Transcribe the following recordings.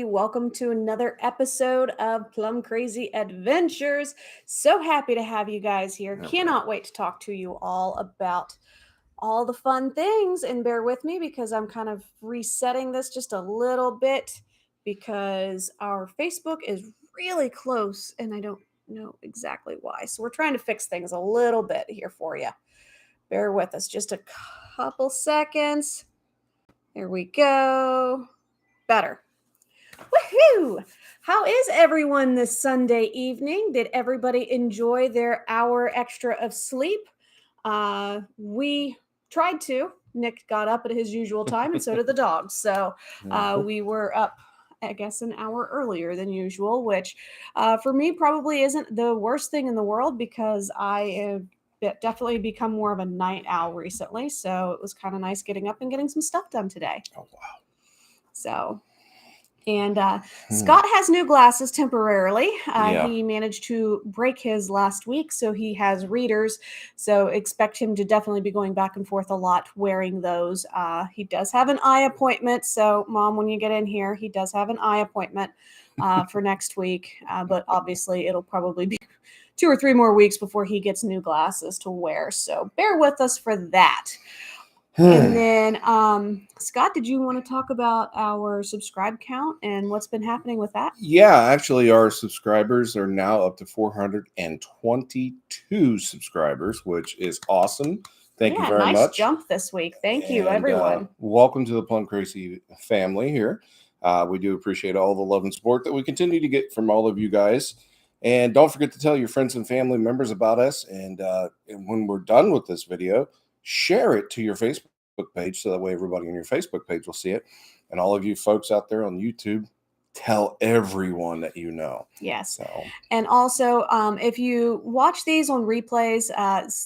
Welcome to another episode of Plum Crazy Adventures. So happy to have you guys here. Cannot wait to talk to you all about all the fun things. And bear with me because I'm kind of resetting this just a little bit because our Facebook is really close and I don't know exactly why. So we're trying to fix things a little bit here for you. Bear with us just a couple seconds. There we go. Better. Woohoo! How is everyone this Sunday evening? Did everybody enjoy their hour extra of sleep? We tried to. Nick got up at his usual time, and so did the dogs. So we were up, I guess, an hour earlier than usual, which for me probably isn't the worst thing in the world because I have definitely become more of a night owl recently. So it was kind of nice getting up and getting some stuff done today. Oh, wow. So. And Scott has new glasses temporarily. He managed to break his last week, so he has readers. So expect him to definitely be going back and forth a lot wearing those. He does have an eye appointment. So, Mom, when you get in here, he does have an eye appointment for next week. But obviously, it'll probably be 2 or 3 more weeks before he gets new glasses to wear. So bear with us for that. And then, Scott, did you want to talk about our subscribe count and what's been happening with that? Yeah, actually, our subscribers are now up to 422 subscribers, which is awesome. Thank you very nice much. Jump this week. Thank you, everyone. Welcome to the Plum Crazy family here. We do appreciate all the love and support that we continue to get from all of you guys. And don't forget to tell your friends and family members about us. And when we're done with this video, share it to your Facebook page so that way everybody on your Facebook page will see it. And all of you folks out there on YouTube, tell everyone that you know. Yes. So. And also, if you watch these on replays,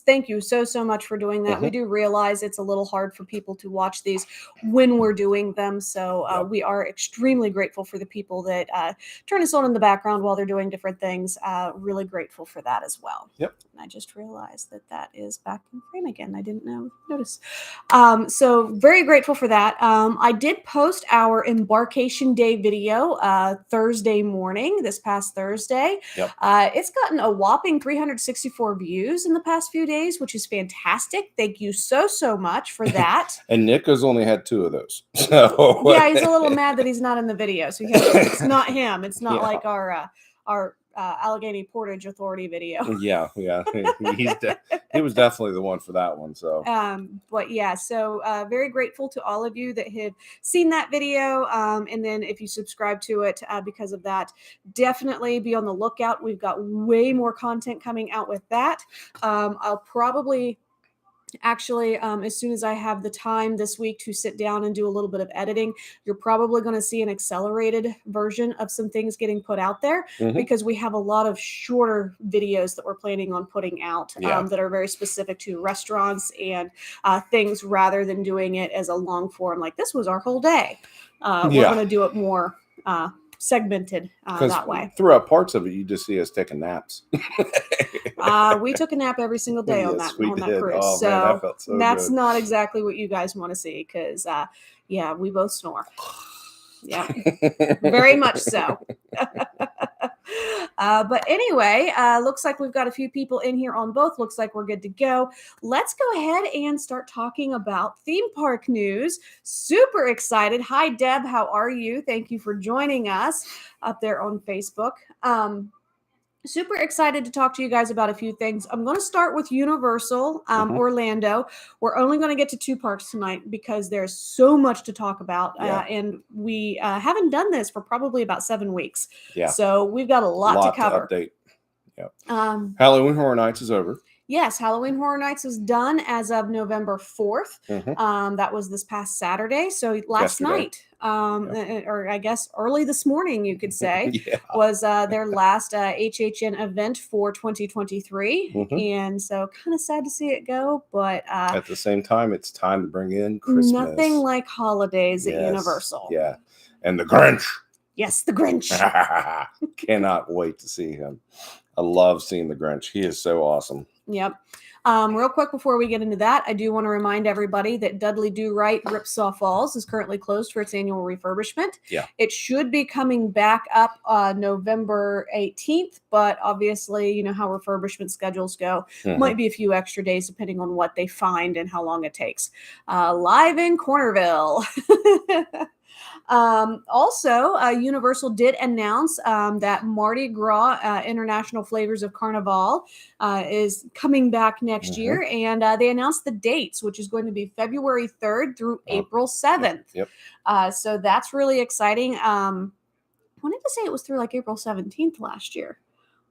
thank you so much for doing that. We do realize it's a little hard for people to watch these when we're doing them. So we are extremely grateful for the people that turn us on in the background while they're doing different things. Really grateful for that as well. Yep. And I just realized that is back in frame again. I didn't notice. So very grateful for that. I did post our Embarkation Day video Thursday morning, this past Thursday. Yep. It's gotten a whopping 364 views in the past few days, which is fantastic. Thank you so much for that. And Nick has only had 2 of those. So. Yeah, he's a little mad that he's not in the video. So it's not him. It's not like our Allegheny Portage Authority video. Yeah. He was definitely the one for that one. So, but yeah, so very grateful to all of you that have seen that video. And then if you subscribe to it because of that, definitely be on the lookout. We've got way more content coming out with that. I'll probably actually, as soon as I have the time this week to sit down and do a little bit of editing, you're probably going to see an accelerated version of some things getting put out there because we have a lot of shorter videos that we're planning on putting out that are very specific to restaurants and things rather than doing it as a long form. Like this was our whole day. We're going to do it more segmented that way. Throughout parts of it, you just see us taking naps. We took a nap every single day on that cruise. Oh, so, man, that felt so that's good. not exactly what you guys want to see because, we both snore. Yeah, very much so. But anyway, looks like we've got a few people in here on both. Looks like we're good to go. Let's go ahead and start talking about theme park news. Super excited. Hi, Deb. How are you? Thank you for joining us up there on Facebook. Super excited to talk to you guys about a few things. I'm going to start with Universal Orlando. We're only going to get to 2 parks tonight because there's so much to talk about. And we haven't done this for probably about 7 weeks. Yeah. So we've got a lot to cover. To update. Yeah. Halloween Horror Nights is over. Yes, Halloween Horror Nights is done as of November 4th. That was this past Saturday. So last night, or I guess early this morning, you could say, was their last HHN event for 2023. And so kind of sad to see it go. But at the same time, it's time to bring in Christmas. Nothing like holidays at Universal. Yeah. And the Grinch. Yes, the Grinch. Cannot wait to see him. I love seeing the Grinch. He is so awesome. Yep. Real quick before we get into that, I do want to remind everybody that Dudley Do Right Ripsaw Falls is currently closed for its annual refurbishment. Yeah. It should be coming back up November 18th, but obviously, you know how refurbishment schedules go. Mhm. Might be a few extra days depending on what they find and how long it takes. Live in Cornerville. Also, Universal did announce that Mardi Gras International Flavors of Carnival is coming back next year, and they announced the dates, which is going to be February 3rd through April 7th. Yep. So that's really exciting. I wanted to say it was through like April 17th last year,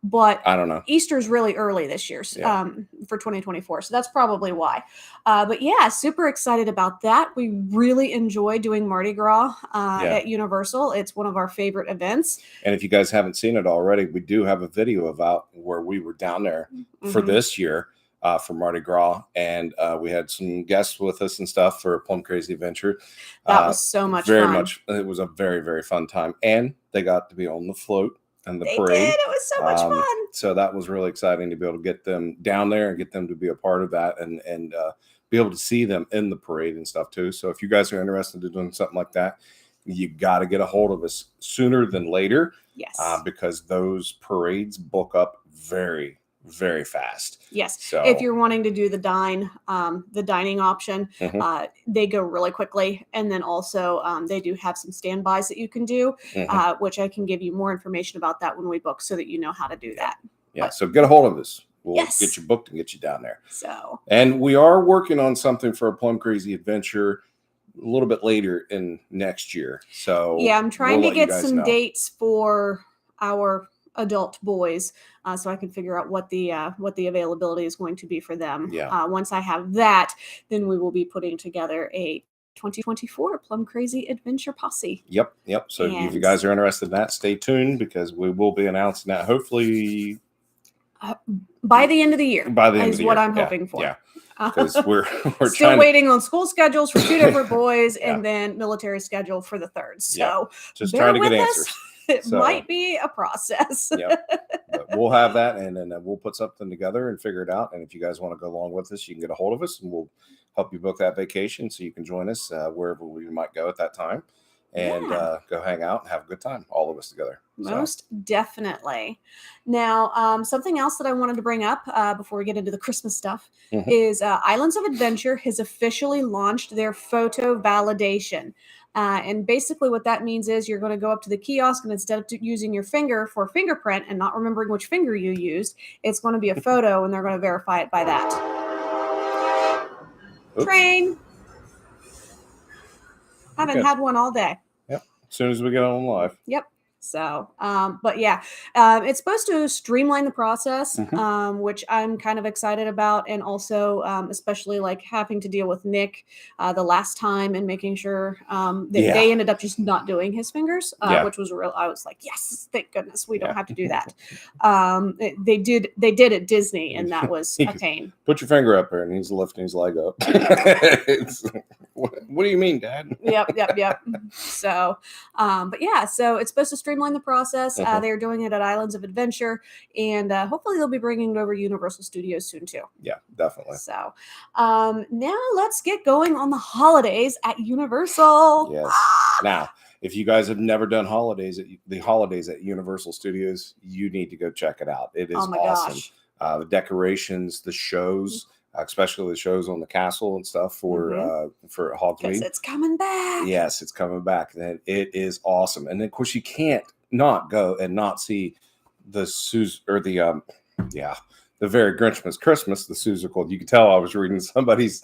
but I don't know. Easter's really early this year Yeah. for 2024. So that's probably why. But yeah, super excited about that. We really enjoy doing Mardi Gras at Universal. It's one of our favorite events. And if you guys haven't seen it already, we do have a video about where we were down there for this year for Mardi Gras. And we had some guests with us and stuff for Plum Crazy Adventure. That was so much very fun. much. It was a very, very fun time. And they got to be on the float and the They parade. did. It was so much fun. So that was really exciting to be able to get them down there and get them to be a part of that and be able to see them in the parade and stuff too. So if you guys are interested in doing something like that, you got to get a hold of us sooner than later. Yes. Because those parades book up very, very fast. Yes. So If you're wanting to do the dining option, they go really quickly. And then also they do have some standbys that you can do, which I can give you more information about that when we book so that you know how to do that. Yeah. So get a hold of us. We'll Yes. get you booked and get you down there. So, And we are working on something for a Plum Crazy Adventure a little bit later in next year. So yeah, I'm trying we'll to let you get guys some know. dates for our adult boys so I can figure out what the availability is going to be for them. Yeah. Once I have that, then we will be putting together a 2024 Plum Crazy Adventure Posse. Yep. So if you And- guys are interested in that, stay tuned because we will be announcing that hopefully by the end of the year. by the end is of the what year. I'm hoping for. Yeah. Because we're Still trying waiting on school schedules for 2 different boys Yeah. and then military schedule for the third. So Yeah. just bear trying to get with us. answers. It So- might be a process. Yep. But we'll have that and then we'll put something together and figure it out. And if you guys want to go along with us, you can get a hold of us and we'll help you book that vacation so you can join us wherever we might go at that time and Yeah. go hang out and have a good time, all of us together. So, Most definitely. Now, something else that I wanted to bring up before we get into the Christmas stuff is Islands of Adventure has officially launched their photo validation. And basically what that means is you're going to go up to the kiosk and instead of using your finger for fingerprint and not remembering which finger you used, it's going to be a photo and they're going to verify it by that. Oops. Train. Haven't Okay. had one all day. as soon as we get on live. Yep. So, but yeah, it's supposed to streamline the process, which I'm kind of excited about. And also, especially like having to deal with Nick the last time and making sure that they ended up just not doing his fingers, which was real. I was like, yes, thank goodness we don't have to do that. They did at Disney and that was a pain. Put your finger up there and he's lifting his leg up. What do you mean, Dad? Yep. So, but yeah, so it's supposed to streamline the process. They're doing it at Islands of Adventure, and hopefully they'll be bringing it over to Universal Studios soon too. Yeah, definitely. So, now let's get going on the holidays at Universal. Yes. Now, if you guys have never done holidays at Universal Studios, you need to go check it out. It is Oh my awesome. gosh. The decorations, the shows, especially the shows on the castle and stuff for Because Hogsmeade. it's coming back. Yes, it's coming back, and it is awesome. And of course, you can't not go and not see the the very Grinchmas Christmas, the Seussical. You can tell I was reading somebody's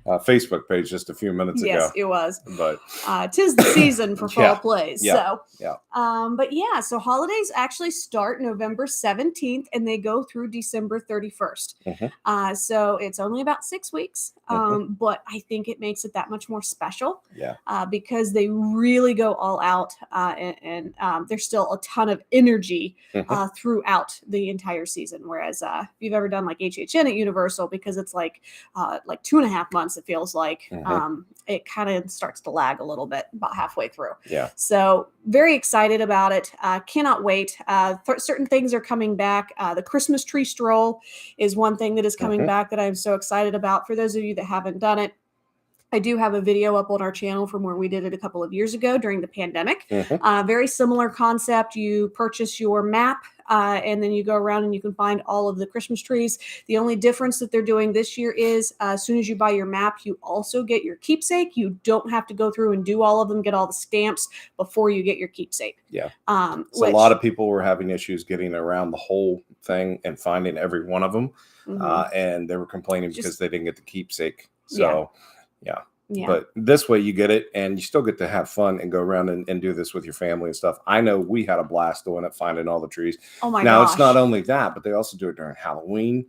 Facebook page just a few minutes Yes, ago. it was. But 'Tis the season for fall Yeah, plays. yeah, So, but yeah, so holidays actually start November 17th and they go through December 31st. So it's only about 6 weeks, but I think it makes it that much more special. Yeah. Because they really go all out and there's still a ton of energy throughout the entire season. Whereas if you've ever done like HHN at Universal, because it's like 2.5 months months, it feels like. It kind of starts to lag a little bit about halfway through. Yeah. So very excited about it. Cannot wait. Certain things are coming back. The Christmas tree stroll is one thing that is coming back that I'm so excited about. For those of you that haven't done it, I do have a video up on our channel from where we did it a couple of years ago during the pandemic. Very similar concept. You purchase your map and then you go around and you can find all of the Christmas trees. The only difference that they're doing this year is as soon as you buy your map, you also get your keepsake. You don't have to go through and do all of them, get all the stamps before you get your keepsake. Yeah. So a lot of people were having issues getting around the whole thing and finding every one of them. And they were complaining because they didn't get the keepsake. So yeah. But this way you get it and you still get to have fun and go around and do this with your family and stuff. I know we had a blast doing it, finding all the trees. Oh my Now gosh. it's not only that, but they also do it during Halloween,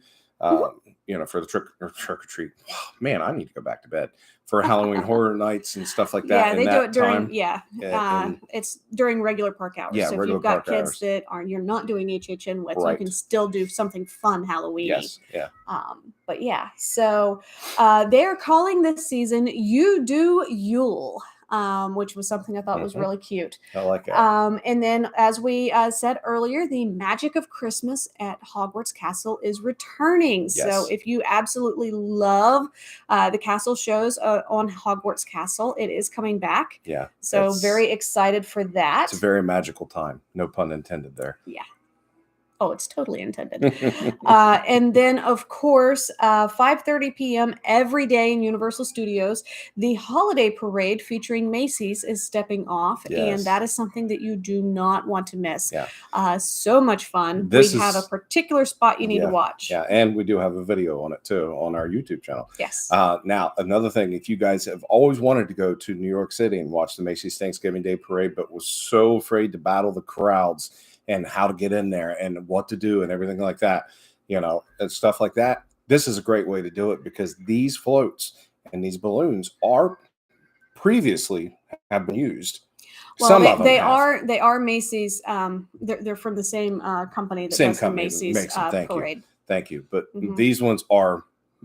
you know, for the trick or treat. Man, I need to go back to bed for Halloween horror nights and stuff like that. Yeah, they do it during, and it's during regular park hours. Yeah, so if you've got kids hours. that you're not doing HHN with, you can still do something fun Halloween. Yes, yeah. But yeah, so they're calling this season You Do Yule. Which was something I thought was really cute. I like it. And then, as we said earlier, the magic of Christmas at Hogwarts Castle is returning. Yes. So if you absolutely love the castle shows on Hogwarts Castle, it is coming back. Yeah. So very excited for that. It's a very magical time. No pun intended there. Yeah. Oh, it's totally intended. And then, of course, 5:30 p.m. every day in Universal Studios, the holiday parade featuring Macy's is stepping off. Yes. And that is something that you do not want to miss. Yeah. So much fun. We have a particular spot you need to watch. Yeah, and we do have a video on it, too, on our YouTube channel. Yes. Now, another thing, if you guys have always wanted to go to New York City and watch the Macy's Thanksgiving Day Parade, but was so afraid to battle the crowds and how to get in there and what to do and everything like that, you know, and stuff like that. This is a great way to do it because these floats and these balloons are previously have been used. Well, Some of them they are Macy's. They're from the same company that does the Macy's parade. Thank you. But these ones are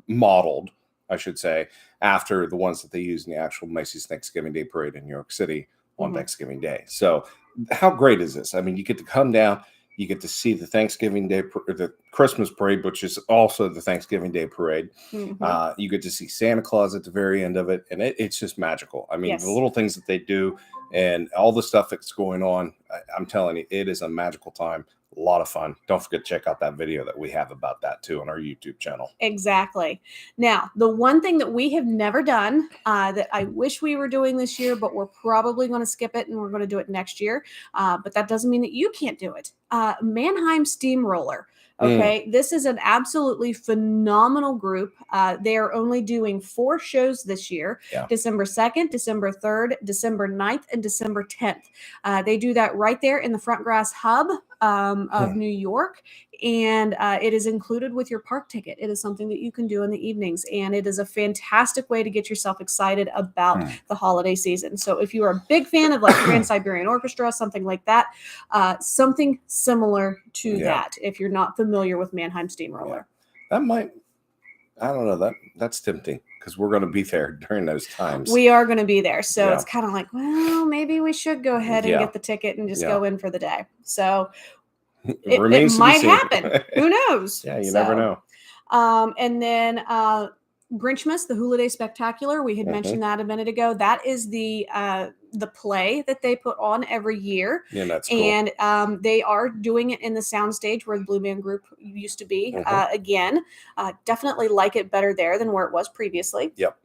modeled, I should say, after the ones that they use in the actual Macy's Thanksgiving Day Parade in New York City on Thanksgiving Day. So how great is this? I mean, you get to come down, you get to see the Thanksgiving Day, the Christmas parade, which is also the Thanksgiving Day parade. You get to see Santa Claus at the very end of it. And it's just magical. I mean, the little things that they do and all the stuff that's going on, I'm telling you, it is a magical time. A lot of fun. Don't forget to check out that video that we have about that too on our YouTube channel. Exactly. Now, the one thing that we have never done that I wish we were doing this year, but we're probably going to skip it and we're going to do it next year. But that doesn't mean that you can't do it. Mannheim Steamroller. Okay, this is an absolutely phenomenal group. They are only doing 4 shows this year, December 2nd, December 3rd, December 9th, and December 10th. They do that right there in the Front Grass Hub of New York, and it is included with your park ticket. It is something that you can do in the evenings, and it is a fantastic way to get yourself excited about the holiday season. So if you are a big fan of like Trans-Siberian Orchestra, something like that, something similar to that, if you're not familiar with Mannheim Steamroller. That might, I don't know, that's tempting because we're going to be there during those times. We are going to be there. So it's kind of like, well, maybe we should go ahead and get the ticket and just go in for the day. So it might happen. Who knows? Yeah, you never know. And then Grinchmas, the Hula Day Spectacular. We had mentioned that a minute ago. That is the play that they put on every year. Yeah, that's cool. And they are doing it in the soundstage where the Blue Man Group used to be. Again, definitely like it better there than where it was previously. Yep.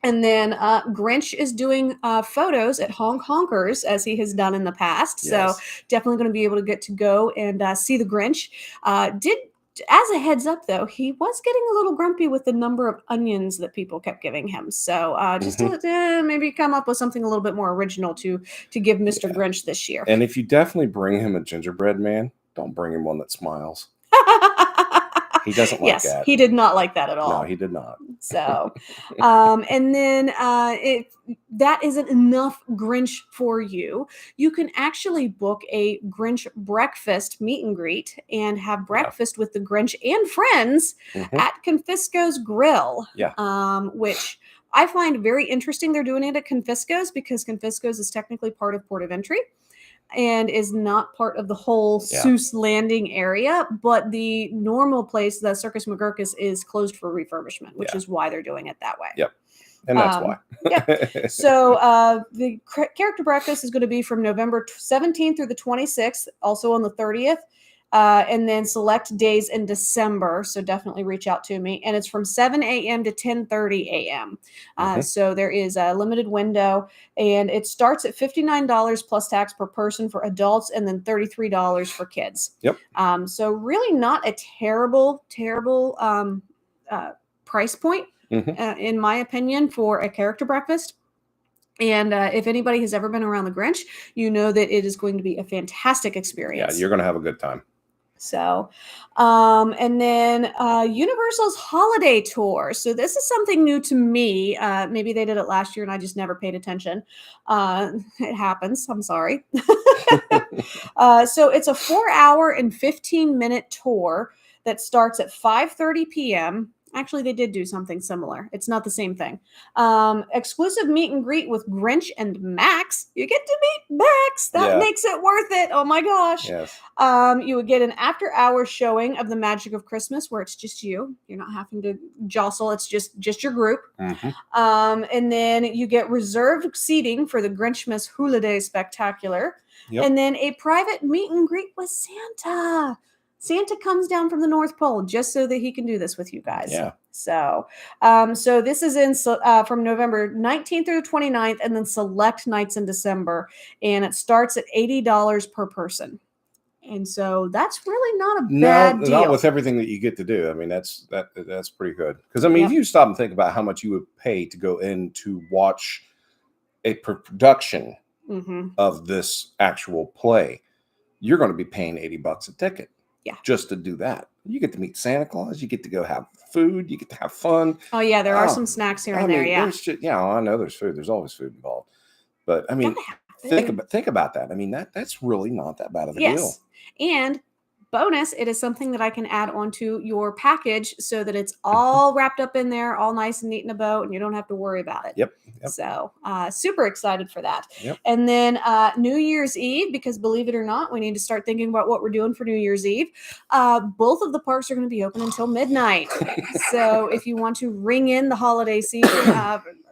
And then Grinch is doing photos at Honk Honkers as he has done in the past. So definitely going to be able to get to go and see the Grinch. As a heads up, though, he was getting a little grumpy with the number of onions that people kept giving him. So just to maybe come up with something a little bit more original to give Mr. Grinch this year. And if you definitely bring him a gingerbread man, don't bring him one that smiles. He doesn't like Yes, that. he did not like that at all. No, he did not. So, and then if that isn't enough Grinch for you, you can actually book a Grinch breakfast meet and greet and have breakfast with the Grinch and friends Mhm. at Confisco's Grill. Yeah. Which I find very interesting. They're doing it at Confisco's because Confisco's is technically part of Port of Entry and is not part of the whole Yeah. Seuss Landing area, but the normal place, the Circus McGurkus, is closed for refurbishment, which Yeah. is why they're doing it that way. Yep. And that's Um, why. yeah. So the character breakfast is going to be from November 17th through the 26th, also on the 30th. And then select days in December. So definitely reach out to me. And it's from 7 a.m. to 10:30 a.m. Mhm. So there is a limited window, and it starts at $59 plus tax per person for adults, and then $33 for kids. Yep. So really not a terrible price point, Mhm. in my opinion, for a character breakfast. And if anybody has ever been around the Grinch, you know that it is going to be a fantastic Yeah, experience. you're gonna have a good time. So, and then Universal's holiday tour. So this is something new to me. Maybe they did it last year and I just never paid attention. It happens. I'm sorry. So it's a 4-hour and 15-minute tour that starts at 5:30 p.m. Actually, they did do something similar. It's not the same thing. Exclusive meet and greet with Grinch and Max. You get to meet Max. That Yeah. makes it worth it. Oh my gosh. Yes. You would get an after-hours showing of the Magic of Christmas, where it's just you. You're not having to jostle. It's just your group. Mhm. And then you get reserved seating for the Grinchmas Holiday Spectacular, Yep. and then a private meet and greet with Santa. Santa comes down from the North Pole just so that he can do this with you guys. Yeah. So, so this is from November 19th through the 29th, and then select nights in December, and it starts at $80 per person. And so that's really not a bad deal. Not with everything that you get to do. I mean, that's pretty good. Because I mean, if Yep. you stop and think about how much you would pay to go in to watch a production Mhm. of this actual play, you're going to be paying $80 a ticket. Yeah. Just to do that. You get to meet Santa Claus. You get to go have food. You get to have fun. Oh yeah, there are Oh, some snacks here I and mean, there. Yeah. there's just, I know there's food. There's always food involved. But I mean, Gotta have think food. about that. I mean, that's really not that bad of a deal. Yes. And bonus, it is something that I can add onto your package so that it's all wrapped up in there, all nice and neat in a bow, and you don't have to worry about it. Yep. So super excited for that. Yep. And then New Year's Eve, because believe it or not, we need to start thinking about what we're doing for New Year's Eve. Both of the parks are going to be open until midnight. So if you want to ring in the holiday season,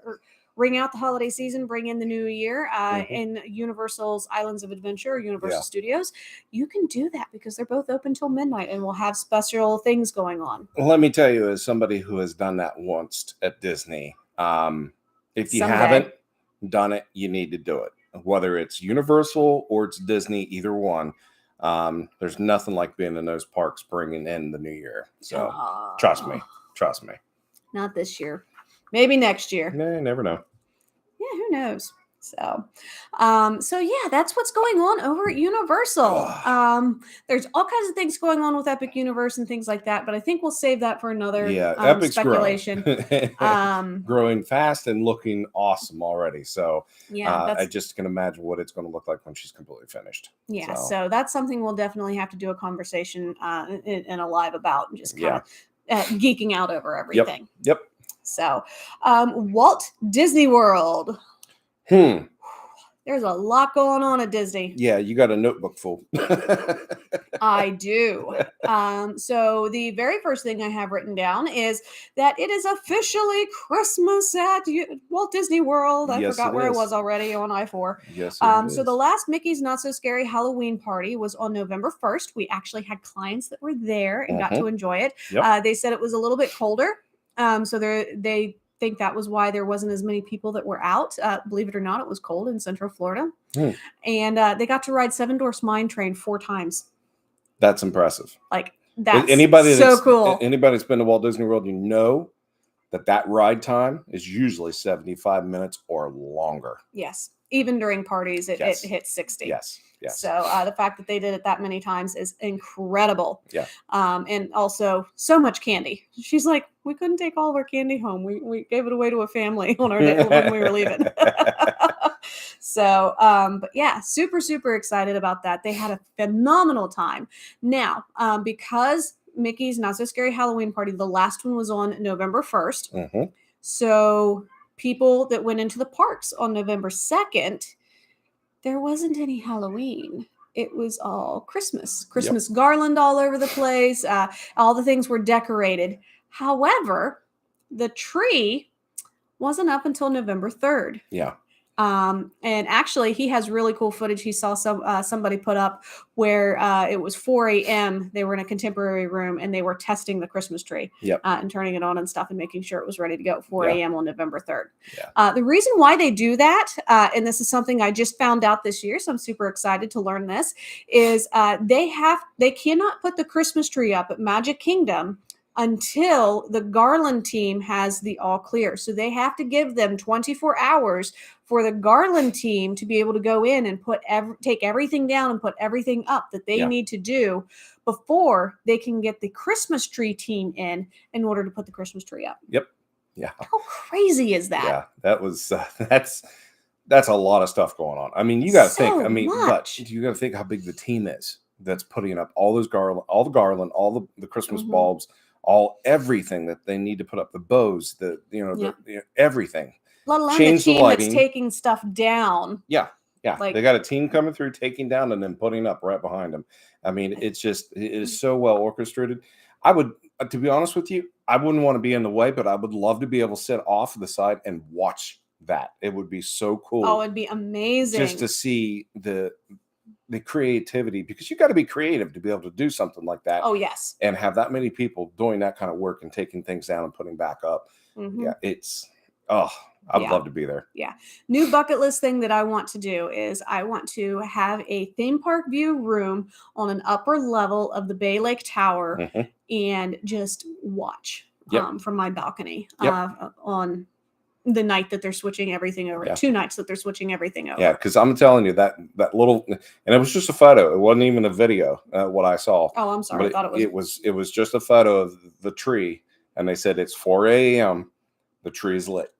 or ring out the holiday season, bring in the new year in Universal's Islands of Adventure or Universal Studios, you can do that because they're both open till midnight and we'll have special things going on. Well, let me tell you, as somebody who has done that once at Disney, if you Someday. haven't done it, you need to do it. Whether it's Universal or it's Disney, either one, there's nothing like being in those parks bringing in the new year. So trust me. Not this year. Maybe next year. Nah, never know. Yeah, who knows? So yeah, that's what's going on over at Universal. There's all kinds of things going on with Epic Universe and things like that, but I think we'll save that for another Epic's speculation. Growing fast and looking awesome already. So yeah, I just can imagine what it's going to look like when she's completely finished. Yeah, so that's something we'll definitely have to do a conversation in a live about, and just kind of geeking out over everything. Yep. So, Walt Disney World. There's a lot going on at Disney. Yeah, you got a notebook full. I do. So the very first thing I have written down is that it is officially Christmas at Walt Disney World. I forgot where I was already on I-4. Yes. So the last Mickey's Not So Scary Halloween party was on November 1st. We actually had clients that were there and got to enjoy it. Yep. They said it was a little bit colder. So they think that was why there wasn't as many people that were out. Believe it or not, it was cold in Central Florida. And they got to ride Seven Dwarfs Mine Train 4 times. That's impressive. Like, that's cool. Anybody that's been to Walt Disney World, you know that ride time is usually 75 minutes or longer. Yes. Even during parties, it hits 60. Yes. Yes. So the fact that they did it that many times is incredible. Yeah. And also so much candy. She's like, we couldn't take all of our candy home. We gave it away to a family on our day when we were leaving. So, but yeah, super, super excited about that. They had a phenomenal time. Now, because Mickey's Not So Scary Halloween Party, the last one was on November 1st. Mm-hmm. So people that went into the parks on November 2nd, there wasn't any Halloween. It was all Christmas garland all over the place. All the things were decorated. However, the tree wasn't up until November 3rd. Yeah. And actually, he has really cool footage. He saw somebody put up where it was 4 a.m. They were in a contemporary room and they were testing the Christmas tree and turning it on and stuff and making sure it was ready to go at 4 a.m. on November 3rd. Yeah. The reason why they do that, and this is something I just found out this year, so I'm super excited to learn this, is they cannot put the Christmas tree up at Magic Kingdom until the Garland team has the all clear. So they have to give them 24 hours for the Garland team to be able to go in and take everything down and put everything up that they need to do before they can get the Christmas tree team in order to put the Christmas tree up. Yep. Yeah. How crazy is that? Yeah, that was that's a lot of stuff going on. I mean, you got to think. I mean, but you got to think how big the team is that's putting up all those garland, all the Christmas bulbs, everything that they need to put up, the bows, the everything. Let alone the team that's taking stuff down. Yeah. They got a team coming through, taking down, and then putting up right behind them. I mean, it is so well orchestrated. I would, to be honest with you, I wouldn't want to be in the way, but I would love to be able to sit off to the side and watch that. It would be so cool. Oh, it'd be amazing just to see the creativity, because you got to be creative to be able to do something like that. Oh, yes. And have that many people doing that kind of work and taking things down and putting back up. Mm-hmm. Yeah, I'd love to be there. Yeah. New bucket list thing that I want to do is I want to have a theme park view room on an upper level of the Bay Lake Tower and just watch from my balcony on the night that they're switching everything over. 2 nights that they're switching everything over. Yeah, because I'm telling you that little, and it was just a photo. It wasn't even a video. What I saw. Oh, I'm sorry. I thought it was. It was just a photo of the tree, and they said it's 4 a.m. The tree's lit.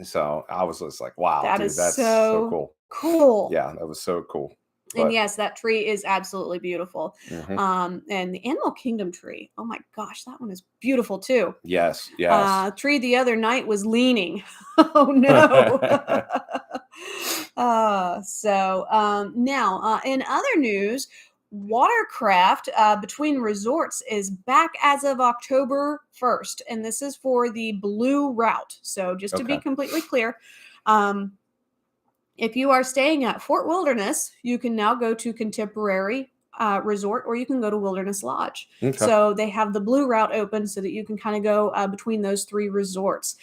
So I was just like, wow, that's so cool. Cool. Yeah, that was so cool. And yes, that tree is absolutely beautiful. And the Animal Kingdom tree, oh my gosh, that one is beautiful too. Yes. Tree the other night was leaning. Oh no. Now, in other news, Watercraft between resorts is back as of October 1st, and this is for the Blue Route. So just to be completely clear, if you are staying at Fort Wilderness, you can now go to Contemporary Resort, or you can go to Wilderness Lodge. So they have the Blue Route open so that you can kind of go between those 3 resorts.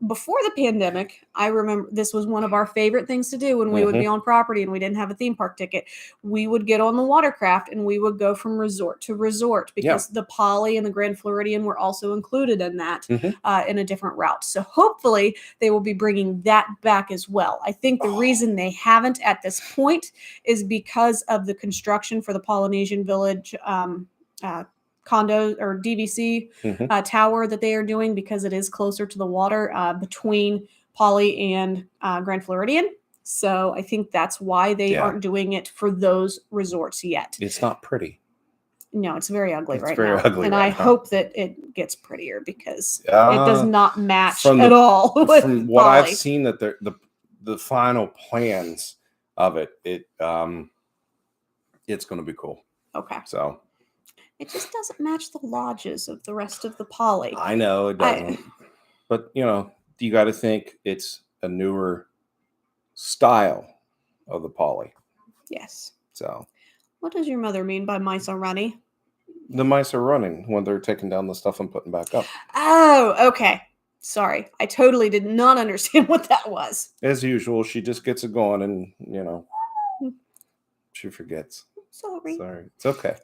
Before the pandemic, I remember this was one of our favorite things to do when we would be on property and we didn't have a theme park ticket. We would get on the Watercraft and we would go from resort to resort because the Poly and the Grand Floridian were also included in that in a different route. So hopefully they will be bringing that back as well. I think the reason they haven't at this point is because of the construction for the Polynesian Village condo or DVC tower that they are doing, because it is closer to the water between Poly and Grand Floridian. So I think that's why they aren't doing it for those resorts yet. It's not pretty. No, it's very ugly It's right very now. ugly and right I now. hope that it gets prettier, because it does not match from at all. From what I've seen, that the final plans of it's going to be cool. Okay. So it just doesn't match the lodges of the rest of the Poly. I know it doesn't. But, you got to think it's a newer style of the Poly. Yes. So what does your mother mean by mice are running? The mice are running when they're taking down the stuff and putting back up. Oh, okay. Sorry. I totally did not understand what that was. As usual, she just gets it going and, she forgets. Sorry. It's okay.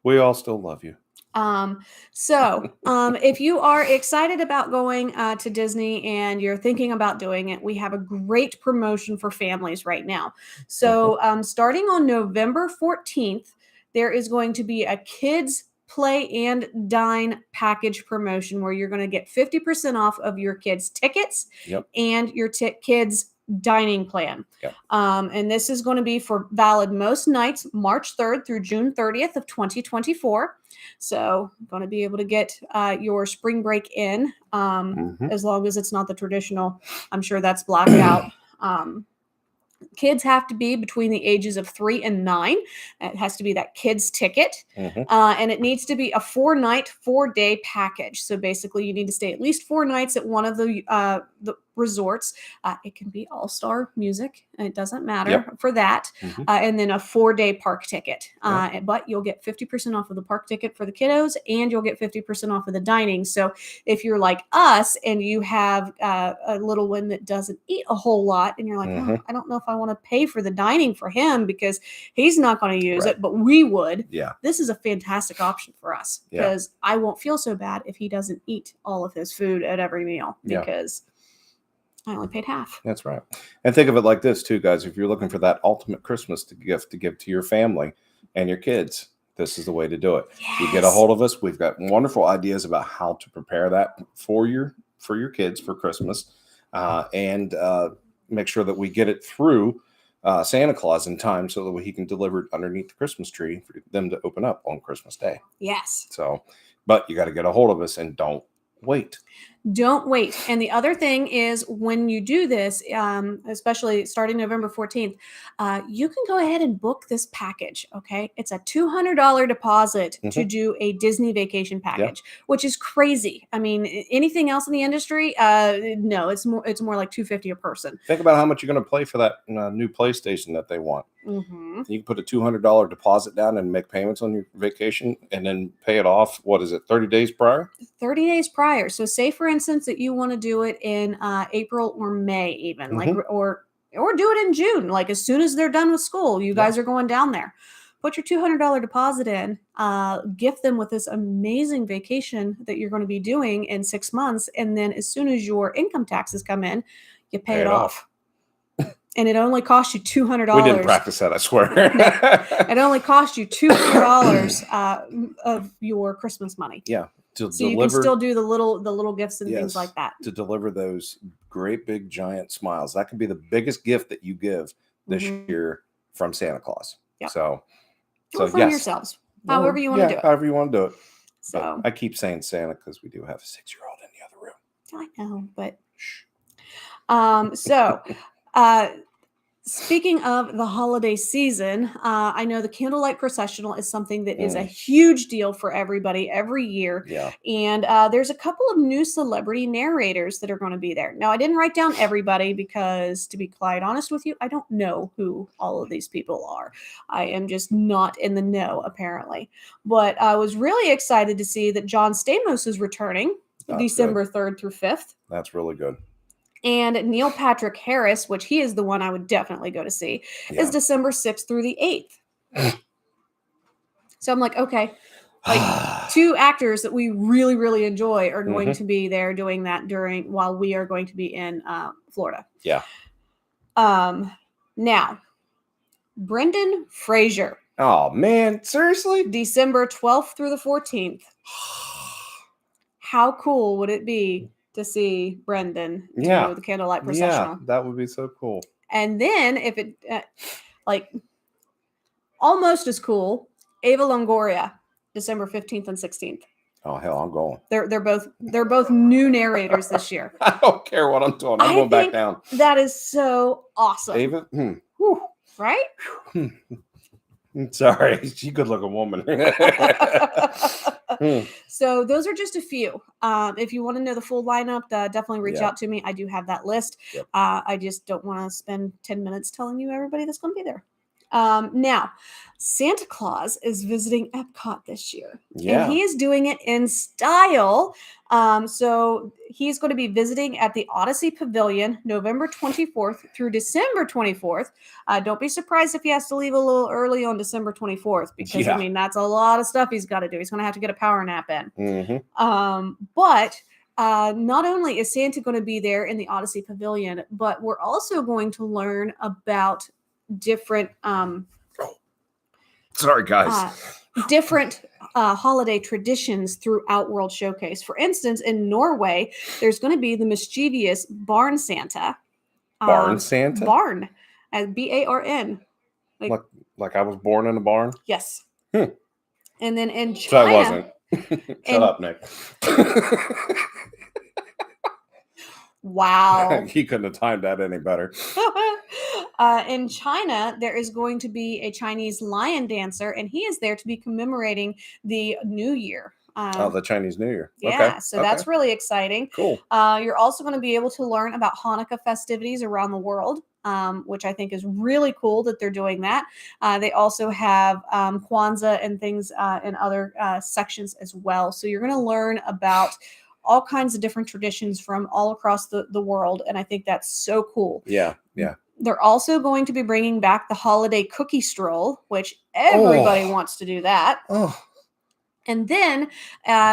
We all still love you. If you are excited about going to Disney and you're thinking about doing it, we have a great promotion for families right now. So, starting on November 14th, there is going to be a kids play and dine package promotion where you're going to get 50% off of your kids' tickets Yep. and your kids' dining plan. Yep. And this is going to be for valid most nights, March 3rd through June 30th of 2024. So going to be able to get your spring break in as long as it's not the traditional. I'm sure that's blacked out. Kids have to be between the ages of 3 and 9. It has to be that kids ticket. And it needs to be a 4-night, 4-day package. So basically you need to stay at least 4 nights at one of the resorts. It can be all-star music. It doesn't matter for that. And then a 4-day park ticket. But you'll get 50% off of the park ticket for the kiddos, and you'll get 50% off of the dining. So if you're like us and you have a little one that doesn't eat a whole lot, and you're like, oh, I don't know if I want to pay for the dining for him because he's not going to use it, but we would. This is a fantastic option for us because I won't feel so bad if he doesn't eat all of his food at every meal because I only paid half. That's right. And think of it like this too, guys. If you're looking for that ultimate Christmas gift to give to your family and your kids, this is the way to do it. You get a hold of us. We've got wonderful ideas about how to prepare that for your kids for Christmas, and make sure that we get it through Santa Claus in time so that he can deliver it underneath the Christmas tree for them to open up on Christmas Day. Yes. So, but you got to get a hold of us and don't wait. Don't wait. And the other thing is when you do this, especially starting November 14th, you can go ahead and book this package. Okay. It's a $200 deposit to do a Disney vacation package, which is crazy. I mean, anything else in the industry? No, it's more like $250 a person. Think about how much you're going to pay for that new PlayStation that they want. You can put a $200 deposit down and make payments on your vacation and then pay it off. What is it? 30 days prior? 30 days prior. So say for instance that you want to do it in April or May even, like or do it in June, like as soon as they're done with school, you guys are going down there. Put your $200 deposit in, gift them with this amazing vacation that you're going to be doing in 6 months, and then as soon as your income taxes come in, you pay it off. And it only costs you $200. We didn't practice that, I swear. It only costs you $200 of your Christmas money. Yeah. So you can still do the little gifts and things like that. To deliver those great big giant smiles. That could be the biggest gift that you give this year from Santa Claus. So from yourselves. However you want to do it. However you want to do it. So but I keep saying Santa because we do have a 6-year-old in the other room. I know, but speaking of the holiday season, I know the Candlelight Processional is something that is a huge deal for everybody every year. And there's a couple of new celebrity narrators that are going to be there. Now, I didn't write down everybody because, to be quite honest with you, I don't know who all of these people are. I am just not in the know, apparently. But I was really excited to see that John Stamos is returning December 3rd through 5th. That's really good. And Neil Patrick Harris, which he is the one I would definitely go to see, is December 6th through the 8th. So I'm like, okay, like 2 actors that we really, really enjoy are going to be there doing that while we are going to be in Florida. Now, Brendan Fraser. Oh, man. Seriously? December 12th through the 14th. How cool would it be to see Brendan do the Candlelight Processional? Yeah, that would be so cool. And then if it almost as cool, Ava Longoria, December 15th and 16th. Oh hell, I'm going. They're both new narrators this year. I don't care what I'm doing. I'm going back down. That is so awesome. Ava, right? Sorry, she's a good-looking woman. So those are just a few. If you want to know the full lineup, definitely reach out to me. I do have that list. I just don't want to spend 10 minutes telling you everybody that's going to be there. Now, Santa Claus is visiting Epcot this year, Yeah. and he is doing it in style. So he's going to be visiting at the Odyssey Pavilion November 24th through December 24th. Don't be surprised if he has to leave a little early on December 24th, because Yeah. I mean, that's a lot of stuff he's got to do. He's going to have to get a power nap in. Mm-hmm. Not only is Santa going to be there in the Odyssey Pavilion, but we're also going to learn about different Sorry, guys. different holiday traditions throughout World Showcase. For instance, in Norway, there's going to be the mischievous Barn Santa. Barn Santa? Barn, Barn. Like I was born in a barn? Yes. Hmm. And then in China. So I wasn't. Shut up, Nick. Wow. He couldn't have timed that any better. In China, there is going to be a Chinese lion dancer, and he is there to be commemorating the New Year. The Chinese New Year. Yeah, Okay. so that's really exciting. Cool. You're also going to be able to learn about Hanukkah festivities around the world, which I think is really cool that they're doing that. They also have Kwanzaa and things in other sections as well. So you're going to learn about all kinds of different traditions from all across the world, and I think that's so cool. Yeah, yeah. They're also going to be bringing back the holiday cookie stroll, which everybody wants to do that. Oh. And then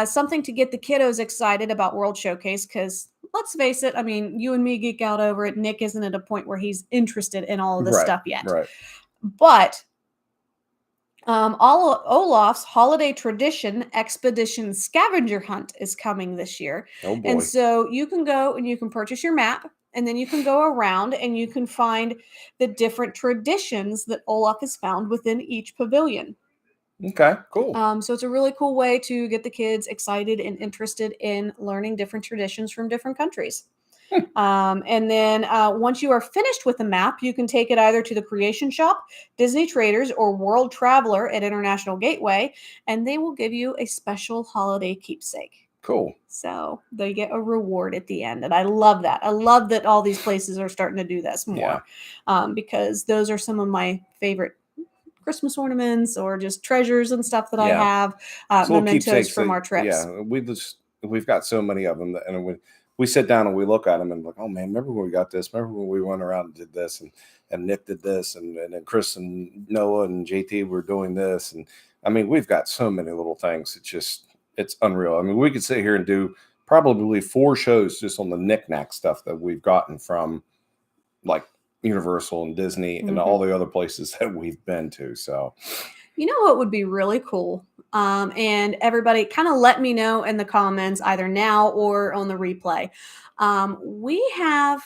something to get the kiddos excited about World Showcase, because let's face it, I mean, you and me geek out over it. Nick isn't at a point where he's interested in all of this stuff yet. Right. But Olaf's holiday tradition expedition scavenger hunt is coming this year. Oh boy. And so you can go and you can purchase your map, and then you can go around and you can find the different traditions that Olaf has found within each pavilion. Okay, cool. So it's a really cool way to get the kids excited and interested in learning different traditions from different countries. And then once you are finished with the map, you can take it either to the Creation Shop, Disney Traders, or World Traveler at International Gateway, and they will give you a special holiday keepsake. Cool. So they get a reward at the end. And I love that. I love that all these places are starting to do this more, because those are some of my favorite Christmas ornaments or just treasures and stuff that I have, mementos from our trips. Yeah, we've got so many of them, and we sit down and we look at them and like, oh man, remember when we got this? Remember when we went around and did this, and Nick did this, and then Chris and Noah and JT were doing this, and I mean, we've got so many little things. It's unreal. I mean, we could sit here and do probably 4 shows just on the knick-knack stuff that we've gotten from like Universal and Disney and all the other places that we've been to. So, you know what would be really cool? And everybody kind of let me know in the comments, either now or on the replay. We have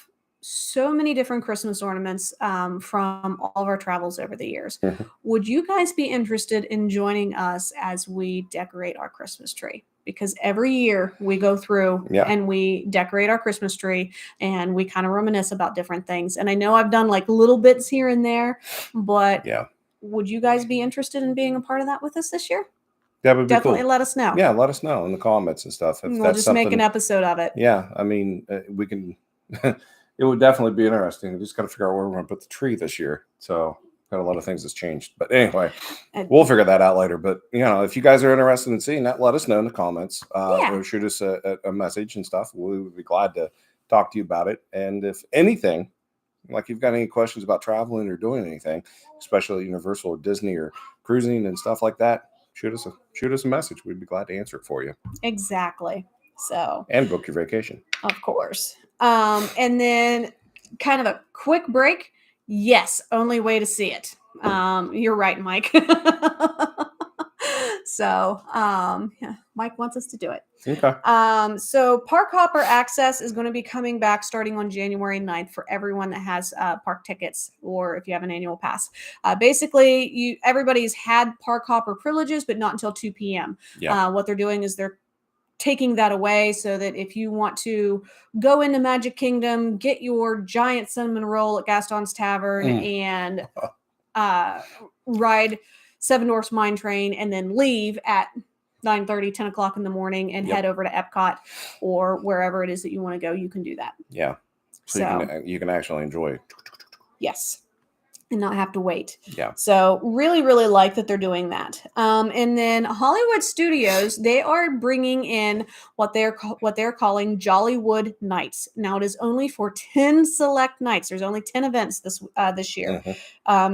so many different Christmas ornaments from all of our travels over the years. Would you guys be interested in joining us as we decorate our Christmas tree? Because every year we go through and we decorate our Christmas tree and we kind of reminisce about different things. And I know I've done like little bits here and there, but would you guys be interested in being a part of that with us this year? That would be Definitely cool. Let us know. Yeah, let us know in the comments and stuff. If we'll just make an episode of it. Yeah, I mean, we can. It would definitely be interesting. We just got to figure out where we're going to put the tree this year. So got a lot of things that's changed. But anyway, we'll figure that out later. But, you know, if you guys are interested in seeing that, let us know in the comments. Or shoot us a message and stuff. We would be glad to talk to you about it. And if anything, like you've got any questions about traveling or doing anything, especially at Universal or Disney or cruising and stuff like that, shoot us a message. We'd be glad to answer it for you. Exactly. So, and book your vacation. Of course. And then kind of a quick break. Yes, only way to see it. You're right, Mike. So, Mike wants us to do it. Okay. So Park Hopper Access is going to be coming back starting on January 9th for everyone that has park tickets, or if you have an annual pass. Basically, everybody's had Park Hopper privileges, but not until 2 p.m. Yeah. What they're doing is they're taking that away so that if you want to go into Magic Kingdom, get your giant cinnamon roll at Gaston's Tavern and ride Seven Dwarfs Mine Train and then leave at 9:30, 10 o'clock in the morning and head over to Epcot or wherever it is that you want to go, you can do that. Yeah. So you can actually enjoy. Yes. and not have to wait. Yeah. So really, really like that they're doing that. And then Hollywood Studios, they are bringing in what they're calling Jollywood Nights. Now it is only for 10 select nights. There's only 10 events this year.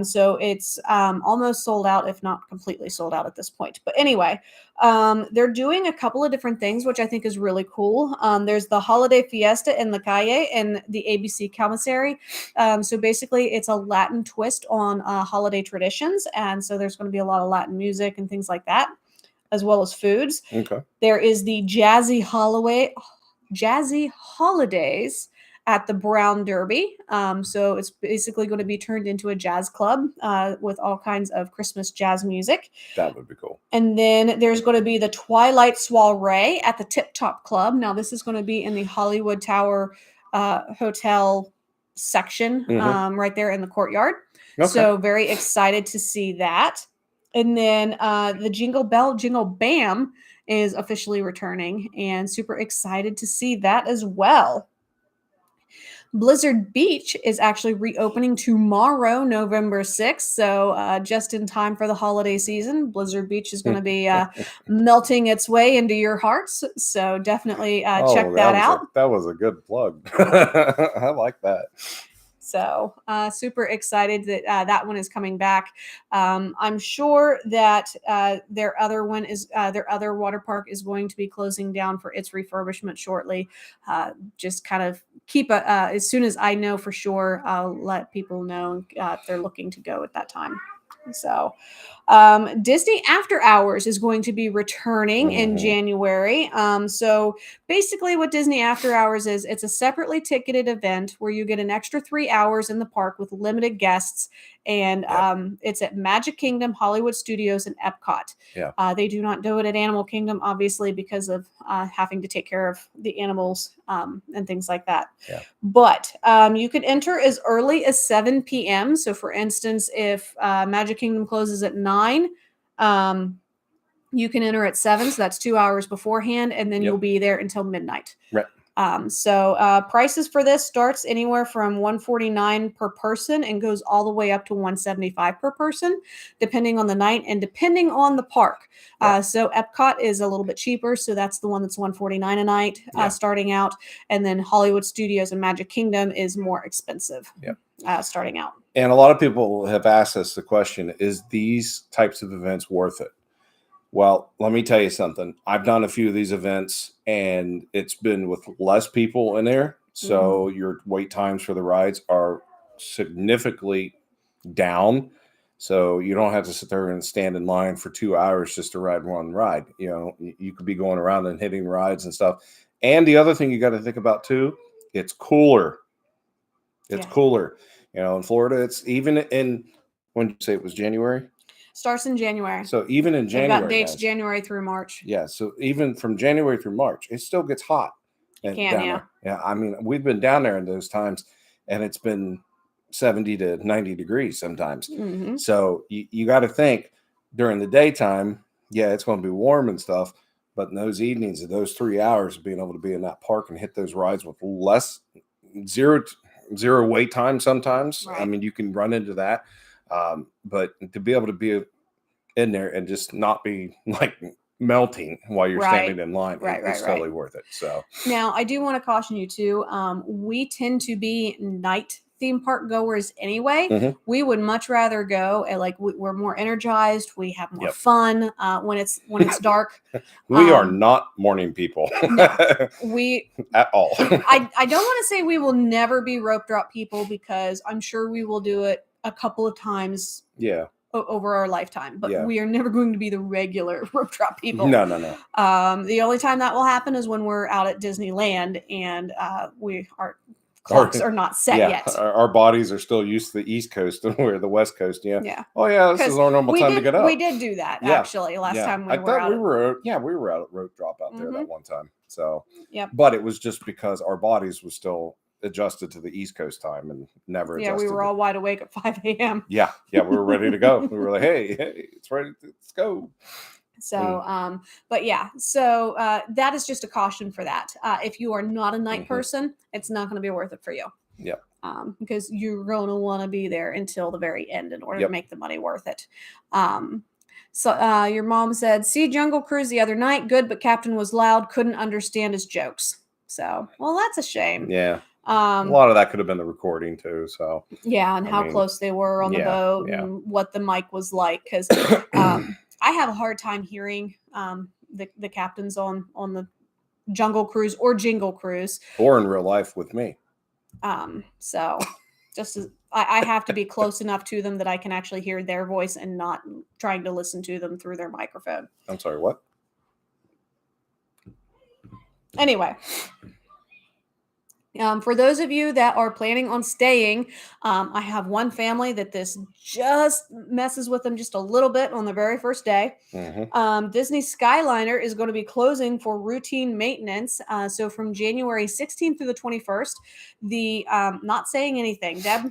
So it's almost sold out, if not completely sold out at this point. But anyway, they're doing a couple of different things, which I think is really cool. There's the Holiday Fiesta in La Calle and the ABC Commissary. So basically, it's a Latin twist on holiday traditions. And so there's going to be a lot of Latin music and things like that, as well as foods. Okay. There is the Jazzy Holidays at the Brown Derby. So it's basically going to be turned into a jazz club with all kinds of Christmas jazz music. That would be cool. And then there's going to be the Twilight Soiree at the Tip Top Club. Now this is going to be in the Hollywood Tower Hotel section right there in the courtyard. Okay. So very excited to see that. And then the Jingle Bell Jingle Bam is officially returning, and super excited to see that as well. Blizzard Beach is actually reopening tomorrow, November 6th. So just in time for the holiday season, Blizzard Beach is going to be melting its way into your hearts. So definitely check that out. That was a good plug. I like that. So super excited that that one is coming back. I'm sure that their other water park is going to be closing down for its refurbishment shortly. Just kind of keep as soon as I know for sure, I'll let people know if they're looking to go at that time. So Disney After Hours is going to be returning in January. So basically what Disney After Hours is, it's a separately ticketed event where you get an extra 3 hours in the park with limited guests. And it's at Magic Kingdom, Hollywood Studios, and Epcot. Yeah. They do not do it at Animal Kingdom, obviously, because of having to take care of the animals and things like that. Yeah. But you could enter as early as 7 p.m. So, for instance, if Magic Kingdom closes at 9, you can enter at 7. So that's 2 hours beforehand, and then you'll be there until midnight. Right. So prices for this starts anywhere from $149 per person and goes all the way up to $175 per person, depending on the night and depending on the park. So Epcot is a little bit cheaper, so that's the one that's $149 a night starting out, and then Hollywood Studios and Magic Kingdom is more expensive starting out. And a lot of people have asked us the question: is these types of events worth it? Well, let me tell you something. I've done a few of these events, and it's been with less people in there. So your wait times for the rides are significantly down. So you don't have to sit there and stand in line for 2 hours just to ride one ride. You know, you could be going around and hitting rides and stuff. And the other thing you got to think about too, it's cooler. It's cooler. You know, in Florida, it's even in, when did you say it was January? Starts in January. So even in January, they've got dates January through March. Yeah, so even from January through March, it still gets hot. Yeah, I mean, we've been down there in those times, and it's been 70 to 90 degrees sometimes. So you got to think during the daytime, it's going to be warm and stuff, but in those evenings of those 3 hours of being able to be in that park and hit those rides with zero wait time sometimes. I mean, you can run into that. But to be able to be in there and just not be like melting while you're standing in line, it's totally worth it. So now I do want to caution you too. We tend to be night theme park goers anyway. We would much rather go at we're more energized. We have more fun when it's dark. We are not morning people. No, we at all. I don't want to say we will never be rope drop people, because I'm sure we will do it a couple of times over our lifetime, but we are never going to be the regular rope drop people. No. The only time that will happen is when we're out at Disneyland and our clocks are not set yet. Our bodies are still used to the East Coast and we're the West Coast. Oh yeah, this is our normal time to get up. We did do that actually last time we were out. We were out at rope drop out there that one time. So but it was just because our bodies were still adjusted to the East Coast time and never adjusted. We were all wide awake at 5 a.m. We were ready to go. We were like, hey, it's ready, let's go. So that is just a caution for that. If you are not a night person, it's not going to be worth it for you. because you're going to want to be there until the very end in order Yep. to make the money worth it. So your mom said, see Jungle Cruise the other night. Good, but Captain was loud. Couldn't understand his jokes. So, well, that's a shame. Yeah. A lot of that could have been the recording too. So yeah, and I how mean, close they were on the yeah, boat yeah. and what the mic was like. Because I have a hard time hearing the captains on the Jungle Cruise or Jingle Cruise. Or in real life with me. So just as I have to be close enough to them that I can actually hear their voice and not trying to listen to them through their microphone. I'm sorry, what? Anyway, for those of you that are planning on staying, I have one family that this just messes with them just a little bit on the very first day. Mm-hmm. Disney Skyliner is going to be closing for routine maintenance. So from January 16th through the 21st, the not saying anything, Deb.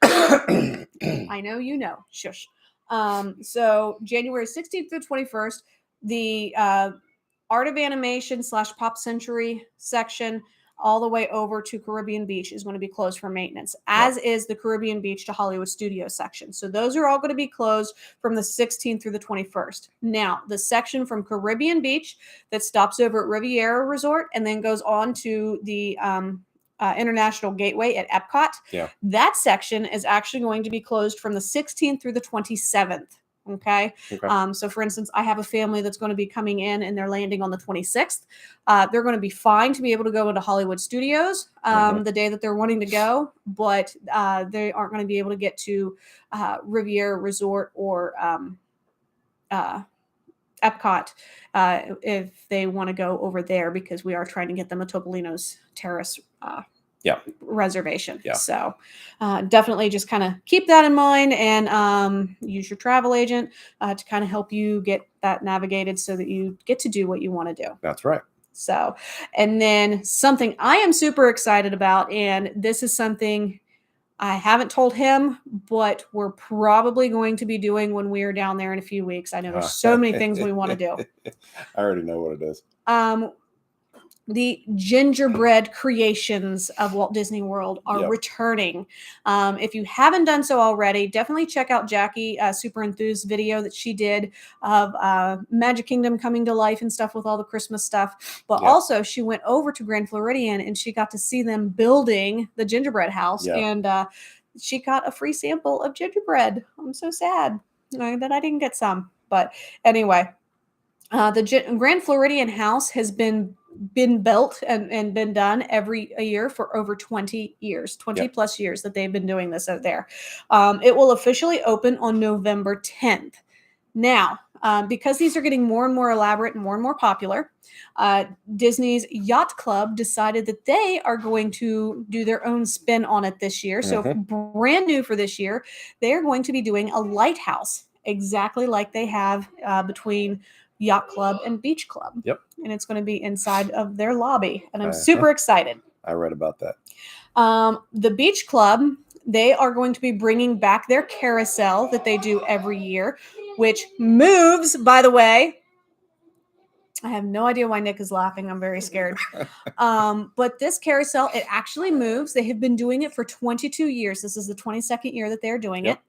I know you know. Shush. So January 16th through 21st, the Art of Animation / Pop Century section all the way over to Caribbean Beach is going to be closed for maintenance, as is the Caribbean Beach to Hollywood Studios section. So those are all going to be closed from the 16th through the 21st. Now, the section from Caribbean Beach that stops over at Riviera Resort and then goes on to the International Gateway at Epcot, that section is actually going to be closed from the 16th through the 27th. Okay. So for instance, I have a family that's going to be coming in and they're landing on the 26th. They're going to be fine to be able to go into Hollywood Studios the day that they're wanting to go, but they aren't going to be able to get to Riviera Resort or Epcot if they want to go over there, because we are trying to get them a Topolino's Terrace reservation. So definitely just kind of keep that in mind and use your travel agent to kind of help you get that navigated so that you get to do what you want to do. That's right. So, and then something I am super excited about, and this is something I haven't told him, but we're probably going to be doing when we are down there in a few weeks. I know there's so many things we want to do. I already know what it is. The gingerbread creations of Walt Disney World are returning. If you haven't done so already, definitely check out Jackie Super Enthused video that she did of Magic Kingdom coming to life and stuff with all the Christmas stuff. But also she went over to Grand Floridian and she got to see them building the gingerbread house. And she got a free sample of gingerbread. I'm so sad that I didn't get some. But anyway, the Grand Floridian house has been built and been done every year for over 20 years, 20 plus years that they've been doing this out there. It will officially open on November 10th. Now, because these are getting more and more elaborate and more popular, Disney's Yacht Club decided that they are going to do their own spin on it this year. So brand new for this year, they are going to be doing a lighthouse, exactly like they have between Yacht Club and Beach Club. And it's going to be inside of their lobby. And I'm super excited. I read about that. The Beach Club, they are going to be bringing back their carousel that they do every year, which moves, by the way. I have no idea why Nick is laughing. I'm very scared. But this carousel, it actually moves. They have been doing it for 22 years. This is the 22nd year that they're doing it.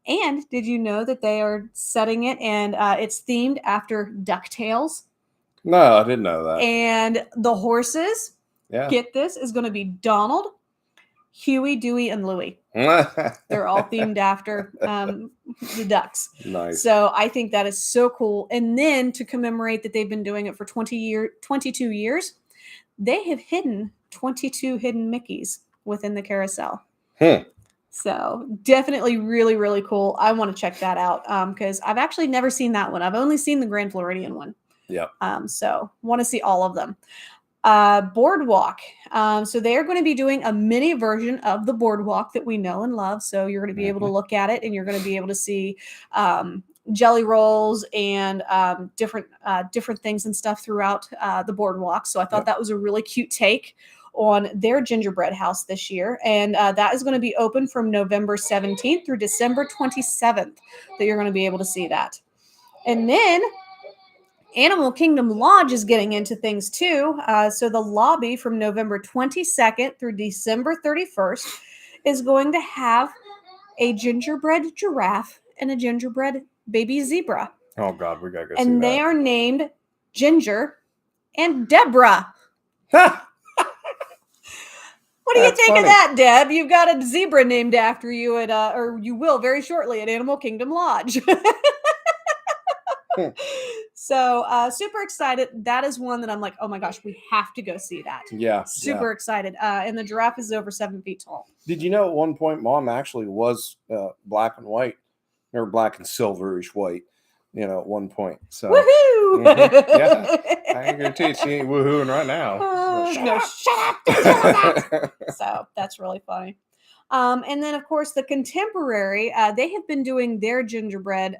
And did you know that they are setting it and it's themed after DuckTales? No, I didn't know that. And the horses, get this, is going to be Donald, Huey, Dewey, and Louie. They're all themed after the ducks. Nice. So I think that is so cool. And then to commemorate that they've been doing it for 22 years, they have hidden 22 hidden Mickeys within the carousel. So definitely really, really cool. I want to check that out because I've actually never seen that one. I've only seen the Grand Floridian one. So want to see all of them. Boardwalk. So they are going to be doing a mini version of the boardwalk that we know and love. So you're going to be able to look at it and you're going to be able to see jelly rolls and different things and stuff throughout the boardwalk. So I thought that was a really cute take on their gingerbread house this year. And that is going to be open from November 17th through December 27th that you're going to be able to see that. And then Animal Kingdom Lodge is getting into things too. So the lobby from November 22nd through December 31st is going to have a gingerbread giraffe and a gingerbread baby zebra. Oh God, we gotta go see And they that. are named Ginger and Deborah. What do you That's think funny. of that, Deb? You've got a zebra named after you at, or you will very shortly at Animal Kingdom Lodge. So super excited. That is one that I'm like, oh my gosh, we have to go see that. Yeah, Super excited. And the giraffe is over 7 feet tall. Did you know at one point Mom actually was black and white, or black and silverish white? At one point. So Woohoo! yeah, I guarantee she ain't woohooing right now. Shut up! Don't tell her that. So that's really funny. And then, of course, the Contemporary, they have been doing their gingerbread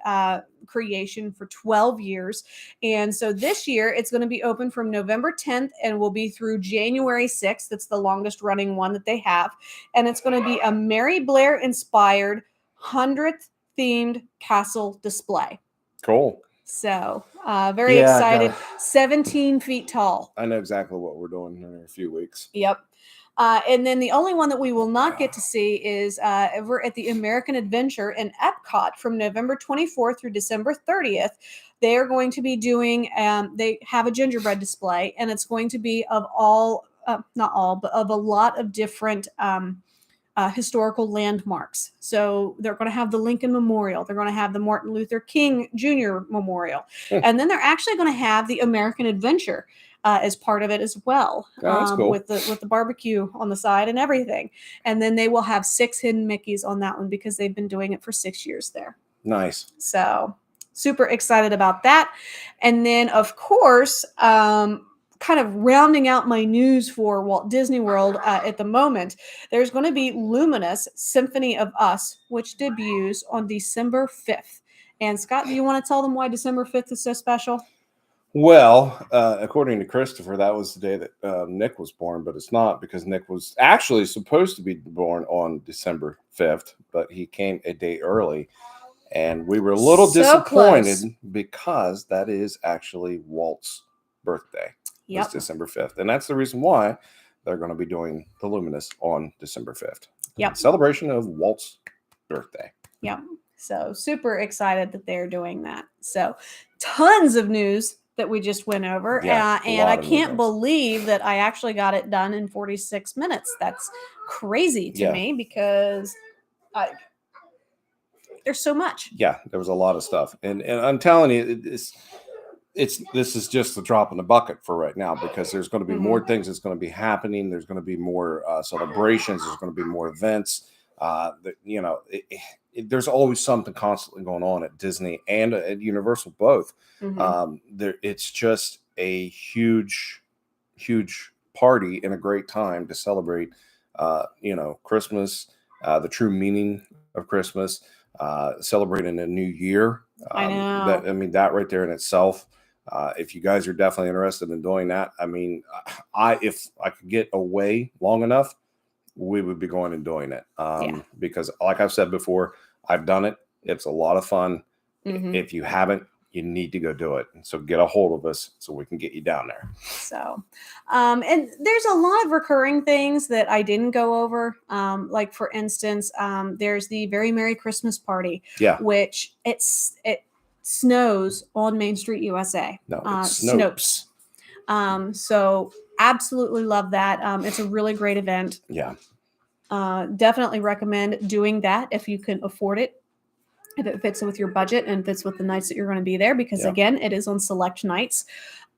creation for 12 years. And so this year, it's going to be open from November 10th and will be through January 6th. That's the longest running one that they have. And it's going to be a Mary Blair inspired 100th themed castle display. Cool. So very excited. 17 feet tall. I know exactly what we're doing in a few weeks. Yep. And then the only one that we will not get to see is over at the American Adventure in Epcot from November 24th through December 30th. They are going to be doing, they have a gingerbread display, and it's going to be of not all, but of a lot of different historical landmarks. So they're going to have the Lincoln Memorial. They're going to have the Martin Luther King Jr. Memorial. And then they're actually going to have the American Adventure as part of it as well, cool. with the barbecue on the side and everything. And then they will have 6 hidden Mickeys on that one because they've been doing it for 6 years there. Nice. So super excited about that. And then, of course, kind of rounding out my news for Walt Disney World at the moment, there's going to be Luminous Symphony of Us, which debuts on December 5th. And Scott, do you want to tell them why December 5th is so special? Well, according to Christopher, that was the day that Nick was born, but it's not, because Nick was actually supposed to be born on December 5th, but he came a day early. And we were a little disappointed because that is actually Walt's birthday. Yep. It's December 5th. And that's the reason why they're going to be doing the Luminous on December 5th. Yep. Celebration of Walt's birthday. Yep. So super excited that they're doing that. So tons of news that we just went over. Yeah, and I can't believe that I actually got it done in 46 minutes. That's crazy to me because there's so much. Yeah, there was a lot of stuff. And I'm telling you, this is just the drop in the bucket for right now, because there's going to be more things that's going to be happening. There's going to be more celebrations. There's going to be more events. There's always something constantly going on at Disney and at Universal both. It's just a huge party and a great time to celebrate Christmas, the true meaning of Christmas, celebrating a new year. I know. That right there in itself. If you guys are definitely interested in doing that, if I could get away long enough, we would be going and doing it. Because like I've said before, I've done it. It's a lot of fun. If you haven't, you need to go do it. So get a hold of us so we can get you down there. So, and there's a lot of recurring things that I didn't go over. Like for instance, there's the Very Merry Christmas Party, which it snows on Main Street, USA. No, it's Snopes. So absolutely love that. It's a really great event. Yeah. Definitely recommend doing that if you can afford it, if it fits with your budget and fits with the nights that you're going to be there, because again, it is on select nights.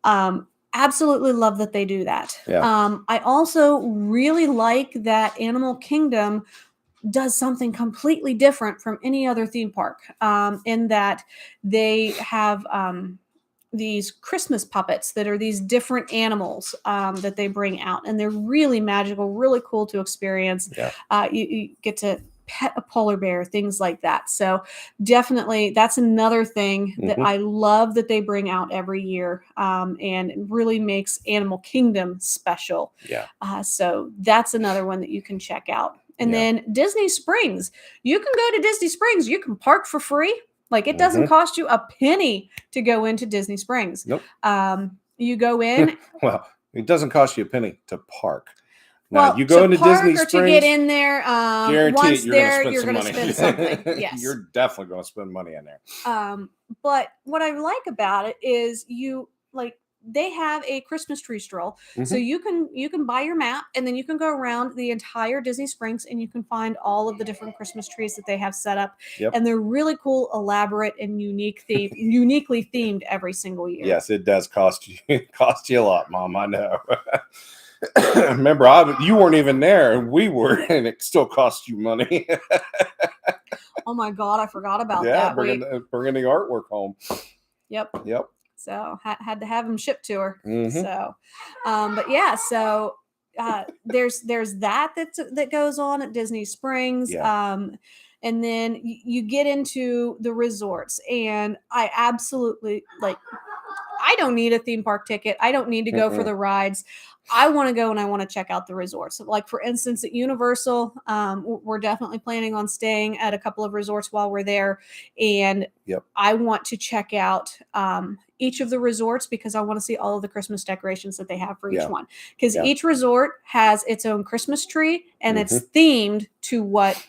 Absolutely love that they do that. I also really like that Animal Kingdom does something completely different from any other theme park, in that they have these Christmas puppets that are these different animals that they bring out, and they're really magical, really cool to experience. You get to pet a polar bear, things like that. So definitely that's another thing that I love that they bring out every year, and it really makes Animal Kingdom special. So that's another one that you can check out. And then Disney Springs, you can go to Disney Springs, you can park for free. Like it doesn't cost you a penny to go into Disney Springs. Nope. You go in. Well, it doesn't cost you a penny to park. Now Well, you go to into park Disney or Springs, to get in there, guarantee once it, you're there, going you're to going to spend spend some money. something. Yes. You're definitely going to spend money in there. But what I like about it is they have a Christmas tree stroll. So you can buy your map and then you can go around the entire Disney Springs and you can find all of the different Christmas trees that they have set up. Yep. And they're really cool, elaborate, and uniquely themed every single year. Yes, it does cost you a lot, Mom. I know. Remember, you weren't even there, and we were, and it still cost you money. Oh my God, I forgot about that. Yeah, bringing the artwork home. Yep. So had to have them shipped to her. So, but yeah, so there's that goes on at Disney Springs. Yeah. And then you get into the resorts, and I absolutely I don't need a theme park ticket. I don't need to go for the rides. I want to go and I want to check out the resorts. Like for instance, at Universal, we're definitely planning on staying at a couple of resorts while we're there. And I want to check out each of the resorts because I want to see all of the Christmas decorations that they have for each one. Because each resort has its own Christmas tree and it's themed to what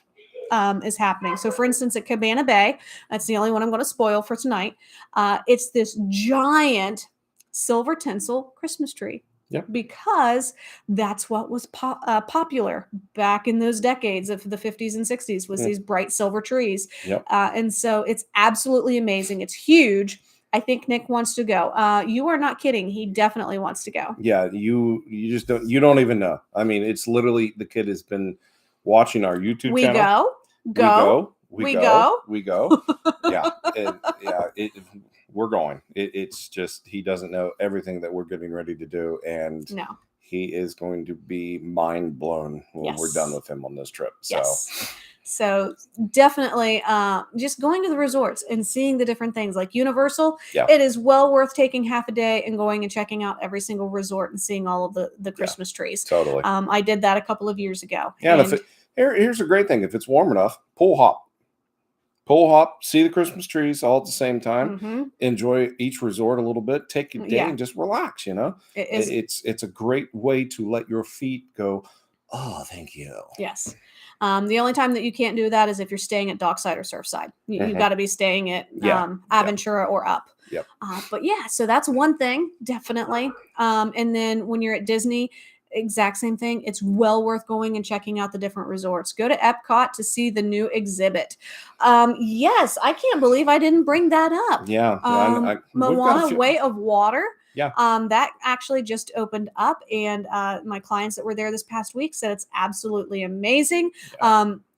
is happening. So for instance, at Cabana Bay, that's the only one I'm going to spoil for tonight. It's this giant silver tinsel Christmas tree. Because that's what was popular back in those decades of the 50s and 60s was these bright silver trees. And so it's absolutely amazing. It's huge. I think Nick wants to go. You are not kidding. He definitely wants to go. Yeah, you just don't even know. I mean, it's literally the kid has been watching our YouTube channel. We go. We're going. It's just he doesn't know everything that we're getting ready to do, and he is going to be mind blown when we're done with him on this trip. So definitely just going to the resorts and seeing the different things like Universal. It is well worth taking half a day and going and checking out every single resort and seeing all of the Christmas trees. Totally. I did that a couple of years ago. Yeah. And here's a great thing. If it's warm enough, pool hop, see the Christmas trees all at the same time, enjoy each resort a little bit, take your day and just relax, it's a great way to let your feet go, oh, thank you. Yes. The only time that you can't do that is if you're staying at Dockside or Surfside. You've got to be staying at Aventura or up. But yeah, so that's one thing, definitely. And then when you're at Disney, exact same thing. It's well worth going and checking out the different resorts. Go to Epcot to see the new exhibit. Yes, I can't believe I didn't bring that up. Moana Way of Water. That actually just opened up, and my clients that were there this past week said it's absolutely amazing. It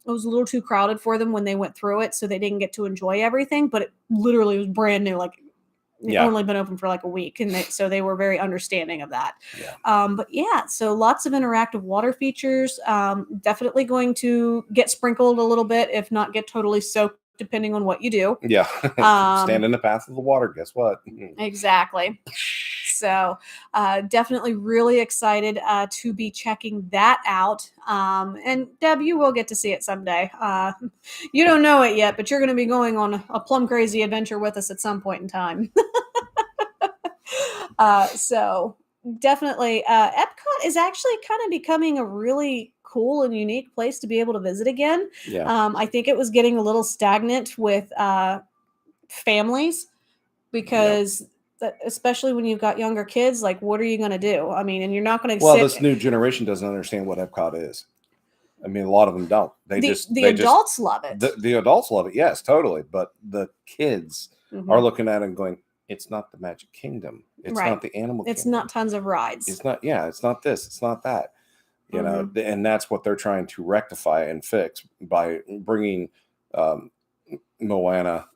was a little too crowded for them when they went through it, so they didn't get to enjoy everything, but it literally was brand new. Like only been open for like a week, and so they were very understanding of that. But yeah, so lots of interactive water features. Definitely going to get sprinkled a little bit, if not get totally soaked, depending on what you do. Stand in the path of the water. Guess what? Exactly. So definitely really excited to be checking that out. And Deb, you will get to see it someday. You don't know it yet, but you're going to be going on a plum crazy adventure with us at some point in time. So definitely Epcot is actually kind of becoming a really cool and unique place to be able to visit again. I think it was getting a little stagnant with families because especially when you've got younger kids, like what are you going to do? I mean, and you're not going to this new generation doesn't understand what Epcot is. I mean, a lot of them don't. The adults love it. The adults love it. Yes, totally. But the kids are looking at it and going, it's not the Magic Kingdom. It's not the Animal Kingdom. It's not tons of rides. It's not, it's not this. It's not that. You know, and that's what they're trying to rectify and fix by bringing Moana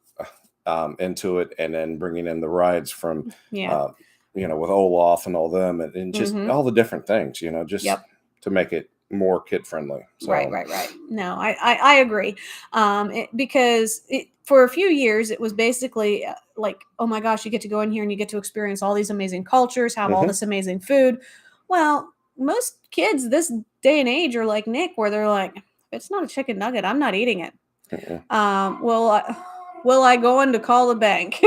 into it, and then bringing in the rides from, with Olaf and all them, and just all the different things, just to make it more kid friendly. So. Right. No, I agree. Because for a few years, it was basically like, oh my gosh, you get to go in here and you get to experience all these amazing cultures, have all this amazing food. Well, most kids this day and age are like Nick, where they're like, it's not a chicken nugget, I'm not eating it. Will I go in to call the bank?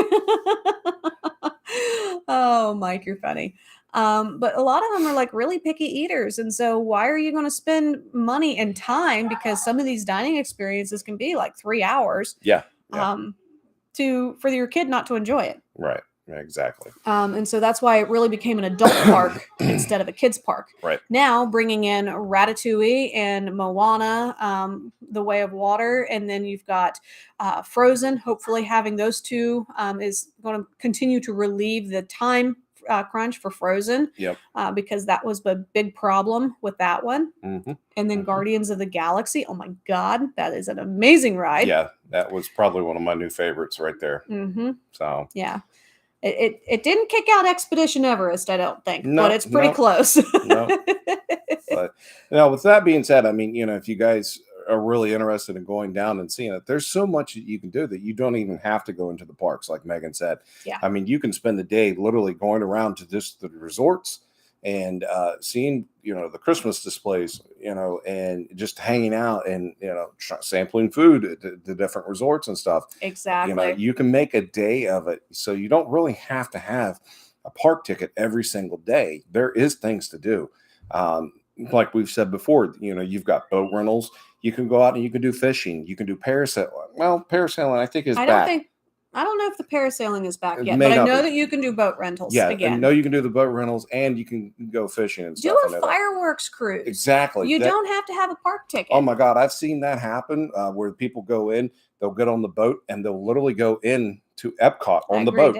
Oh, Mike, you're funny. But a lot of them are like really picky eaters. And so why are you going to spend money and time? Because some of these dining experiences can be like 3 hours Yeah. for your kid not to enjoy it. Right. Exactly. And so that's why it really became an adult park instead of a kids park. Right. Now bringing in Ratatouille and Moana, The Way of Water, and then you've got Frozen. Hopefully, having those two is going to continue to relieve the time crunch for Frozen. Yep. Because that was the big problem with that one. Mm-hmm. And then Guardians of the Galaxy. Oh my God, that is an amazing ride. Yeah, that was probably one of my new favorites right there. Mm-hmm. So yeah. It didn't kick out Expedition Everest, I don't think, No, but it's pretty no, close. no. But with that being said, I mean, if you guys are really interested in going down and seeing it, there's so much that you can do that you don't even have to go into the parks, like Megan said. Yeah. I mean, you can spend the day literally going around to just the resorts and seeing, the Christmas displays, and just hanging out and, sampling food at the different resorts and stuff. Exactly. You can make a day of it. So you don't really have to have a park ticket every single day. There is things to do. Like we've said before, you've got boat rentals. You can go out and you can do fishing. You can do parasailing. Well, parasailing, I think, is back. I don't know if the parasailing is back It yet, may but I not know be. that you can do boat rentals Yeah, again. I know you can do the boat rentals and you can go fishing and stuff. Do a fireworks cruise. Exactly. You don't have to have a park ticket. Oh my God, I've seen that happen where people go in, they'll get on the boat and they'll literally go in to Epcot on the boat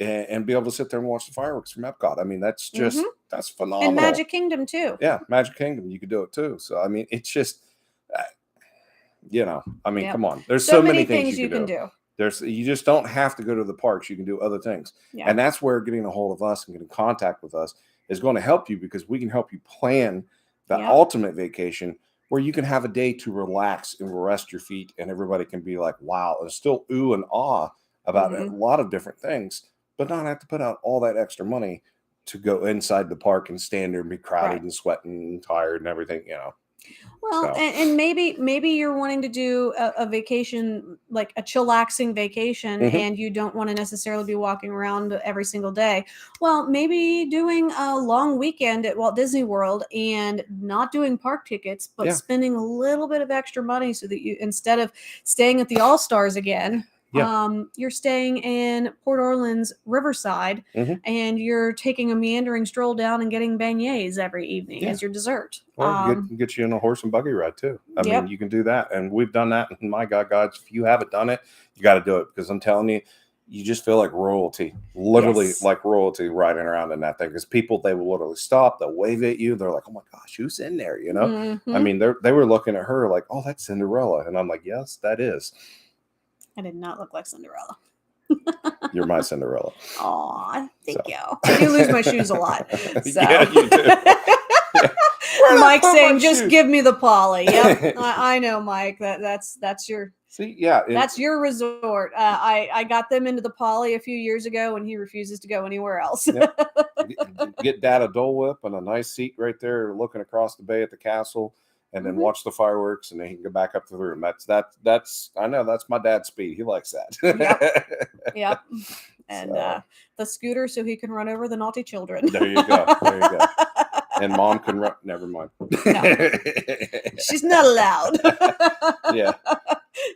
and be able to sit there and watch the fireworks from Epcot. I mean, that's just that's phenomenal. And Magic Kingdom too. Yeah, Magic Kingdom, you could do it too. So I mean, it's just come on. There's so many things you can do. You just don't have to go to the parks. You can do other things. Yeah. And that's where getting a hold of us and getting in contact with us is going to help you, because we can help you plan the ultimate vacation where you can have a day to relax and rest your feet, and everybody can be like, wow, and still ooh and ah about a lot of different things, but not have to put out all that extra money to go inside the park and stand there and be crowded and sweating and tired and everything, Well, and maybe you're wanting to do a vacation, like a chillaxing vacation, and you don't want to necessarily be walking around every single day. Well, maybe doing a long weekend at Walt Disney World and not doing park tickets, but spending a little bit of extra money so that you, instead of staying at the All-Stars again, you're staying in Port Orleans Riverside, and you're taking a meandering stroll down and getting beignets every evening as your dessert. Or get you in a horse and buggy ride too. I mean, you can do that, and we've done that. And my God, if you haven't done it, you got to do it, because I'm telling you, you just feel like royalty, literally like royalty riding around in that thing. Because people, they will literally stop, they'll wave at you, they're like, "Oh my gosh, who's in there?" I mean, they were looking at her like, "Oh, that's Cinderella," and I'm like, "Yes, that is." I did not look like Cinderella. You're my Cinderella. Aw, thank you. I do lose my shoes a lot. So. Yeah, you do. Mike saying, "Just give me the Polly." Yep, I know, Mike. That's your. See, that's your resort. I got them into the Polly a few years ago, and he refuses to go anywhere else. Get Dad a Dole Whip and a nice seat right there, looking across the bay at the castle. And then watch the fireworks, and then he can go back up to the room. That's I know that's my dad's speed. He likes that. Yep. And the scooter, so he can run over the naughty children. There you go. And Mom can run. Never mind. No. She's not allowed. Yeah.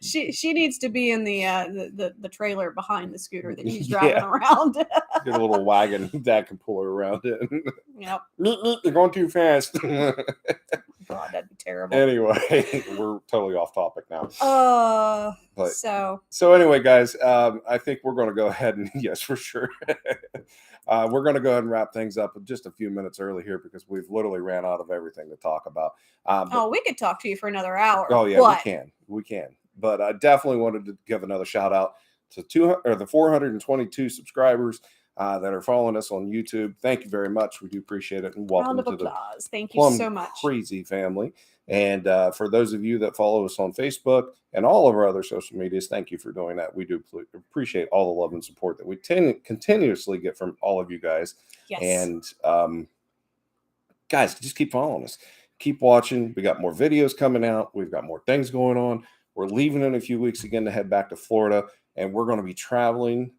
She needs to be in the trailer behind the scooter that he's driving around. Get a little wagon. Dad can pull her around it. Yep. They're going too fast. God, that'd be terrible. Anyway, we're totally off topic now. So anyway, guys, I think we're going to go ahead and yes, for sure. We're going to go ahead and wrap things up just a few minutes early here, because we've literally ran out of everything to talk about. We could talk to you for another hour. Oh yeah, we can. But I definitely wanted to give another shout out to the 422 subscribers that are following us on YouTube. Thank you very much. We do appreciate it, and welcome to the Thank you so much. Crazy family. And for those of you that follow us on Facebook and all of our other social medias, thank you for doing that. We do appreciate all the love and support that we continuously get from all of you guys. Yes. And guys, just keep following us. Keep watching. We got more videos coming out. We've got more things going on. We're leaving in a few weeks again to head back to Florida, and we're going to be traveling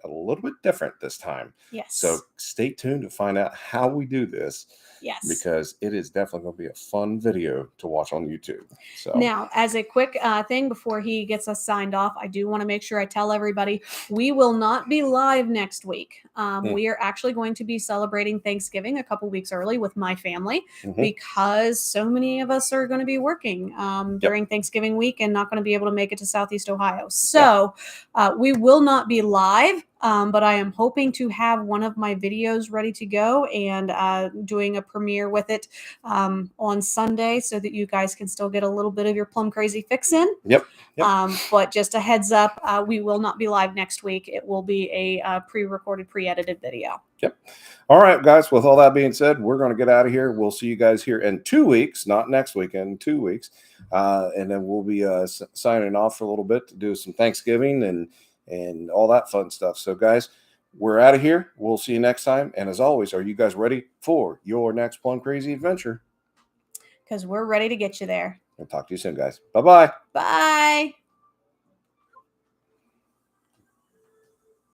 a little bit different this time. Yes. So stay tuned to find out how we do this. Yes. Because it is definitely going to be a fun video to watch on YouTube. So now, as a quick thing before he gets us signed off, I do want to make sure I tell everybody we will not be live next week. We are actually going to be celebrating Thanksgiving a couple weeks early with my family because so many of us are going to be working during Thanksgiving week and not going to be able to make it to Southeast Ohio. So we will not be live. But I am hoping to have one of my videos ready to go and doing a premiere with it on Sunday so that you guys can still get a little bit of your Plum Crazy fix in. Yep. But just a heads up, we will not be live next week. It will be a pre-recorded, pre-edited video. Yep. All right, guys. With all that being said, we're going to get out of here. We'll see you guys here in 2 weeks, not next weekend, 2 weeks. And then we'll be signing off for a little bit to do some Thanksgiving and all that fun stuff. So, guys, we're out of here. We'll see you next time. And as always, are you guys ready for your next Plum Crazy adventure? Because we're ready to get you there. And talk to you soon, guys. Bye-bye. Bye.